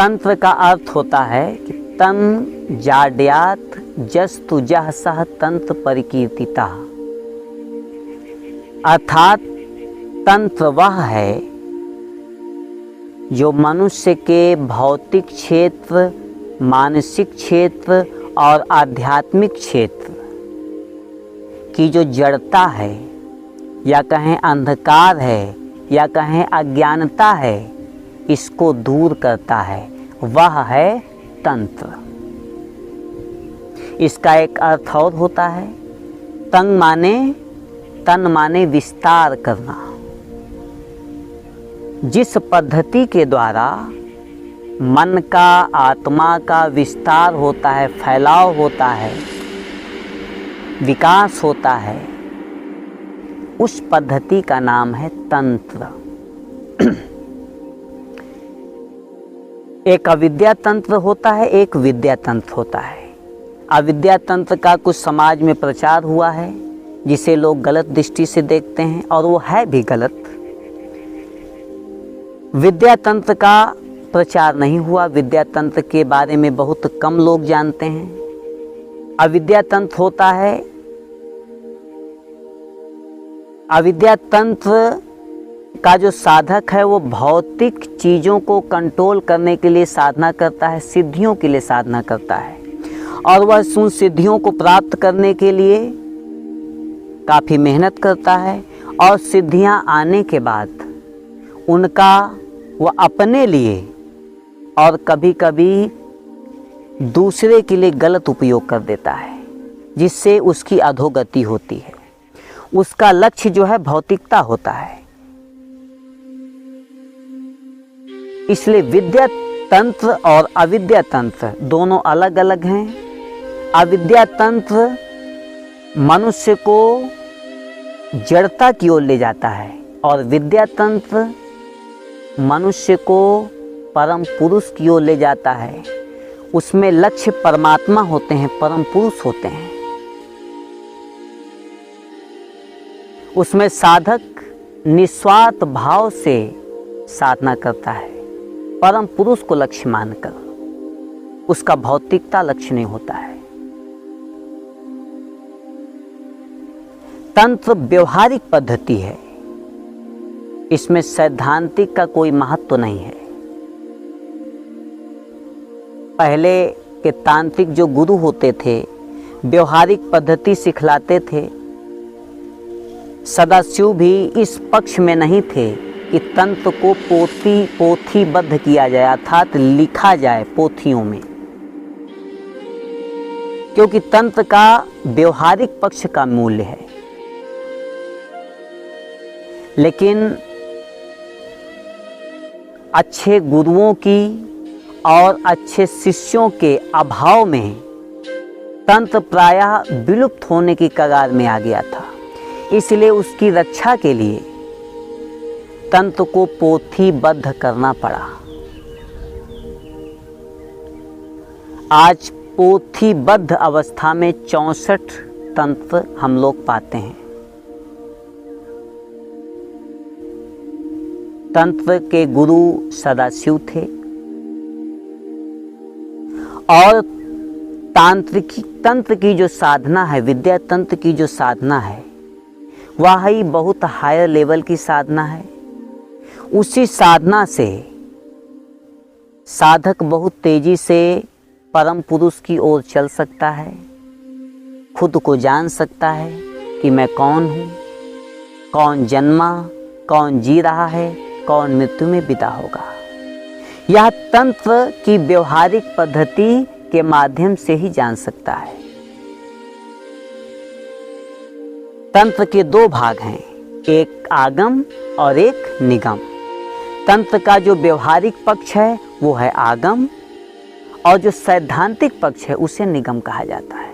तंत्र का अर्थ होता है कि तन जाड्यात जस्तु जह सह तंत्र परिकीर्तिता, अर्थात तंत्र वह है जो मनुष्य के भौतिक क्षेत्र, मानसिक क्षेत्र और आध्यात्मिक क्षेत्र की जो जड़ता है, या कहें अंधकार है, या कहें अज्ञानता है, इसको दूर करता है, वह है तंत्र। इसका एक अर्थ और होता है, तन माने विस्तार करना। जिस पद्धति के द्वारा मन का, आत्मा का विस्तार होता है, फैलाव होता है, विकास होता है, उस पद्धति का नाम है तंत्र। एक अविद्या तंत्र होता है, एक विद्या तंत्र होता है। अविद्या तंत्र का कुछ समाज में प्रचार हुआ है, जिसे लोग गलत दृष्टि से देखते हैं, और वो है भी गलत। विद्या तंत्र का प्रचार नहीं हुआ, विद्या तंत्र के बारे में बहुत कम लोग जानते हैं। अविद्या तंत्र होता है, अविद्या तंत्र का जो साधक है वो भौतिक चीज़ों को कंट्रोल करने के लिए साधना करता है, सिद्धियों के लिए साधना करता है, और वह उन सिद्धियों को प्राप्त करने के लिए काफ़ी मेहनत करता है, और सिद्धियां आने के बाद उनका वह अपने लिए और कभी कभी दूसरे के लिए गलत उपयोग कर देता है, जिससे उसकी अधोगति होती है। उसका लक्ष्य जो है भौतिकता होता है। इसलिए विद्या तंत्र और अविद्या तंत्र दोनों अलग अलग हैं। अविद्या तंत्र मनुष्य को जड़ता की ओर ले जाता है, और विद्या तंत्र मनुष्य को परम पुरुष की ओर ले जाता है। उसमें लक्ष्य परमात्मा होते हैं, परम पुरुष होते हैं। उसमें साधक निस्वार्थ भाव से साधना करता है, परम पुरुष को लक्ष्य मानकर। उसका भौतिकता लक्ष्य नहीं होता है। तंत्र व्यवहारिक पद्धति है, इसमें सैद्धांतिक का कोई महत्व नहीं है। पहले के तांत्रिक जो गुरु होते थे, व्यवहारिक पद्धति सिखलाते थे। सदाशिव भी इस पक्ष में नहीं थे कि तंत्र को पोथीबद्ध किया जाए, अर्थात लिखा जाए पोथियों में, क्योंकि तंत्र का व्यवहारिक पक्ष का मूल्य है। लेकिन अच्छे गुरुओं की और अच्छे शिष्यों के अभाव में तंत्र प्रायः विलुप्त होने की कगार में आ गया था। इसलिए उसकी रक्षा के लिए तंत्र को पोथीबद्ध करना पड़ा। आज पोथीबद्ध अवस्था में 64 तंत्र हम लोग पाते हैं। तंत्र के गुरु सदाशिव थे, और तंत्र की जो साधना है, विद्या तंत्र की जो साधना है, वह ही बहुत हायर लेवल की साधना है। उसी साधना से साधक बहुत तेजी से परम पुरुष की ओर चल सकता है, खुद को जान सकता है कि मैं कौन हूँ, कौन जन्मा, कौन जी रहा है, कौन मृत्यु में विदा होगा। यह तंत्र की व्यवहारिक पद्धति के माध्यम से ही जान सकता है। तंत्र के दो भाग हैं, एक आगम और एक निगम। तंत्र का जो व्यवहारिक पक्ष है वो है आगम, और जो सैद्धांतिक पक्ष है उसे निगम कहा जाता है।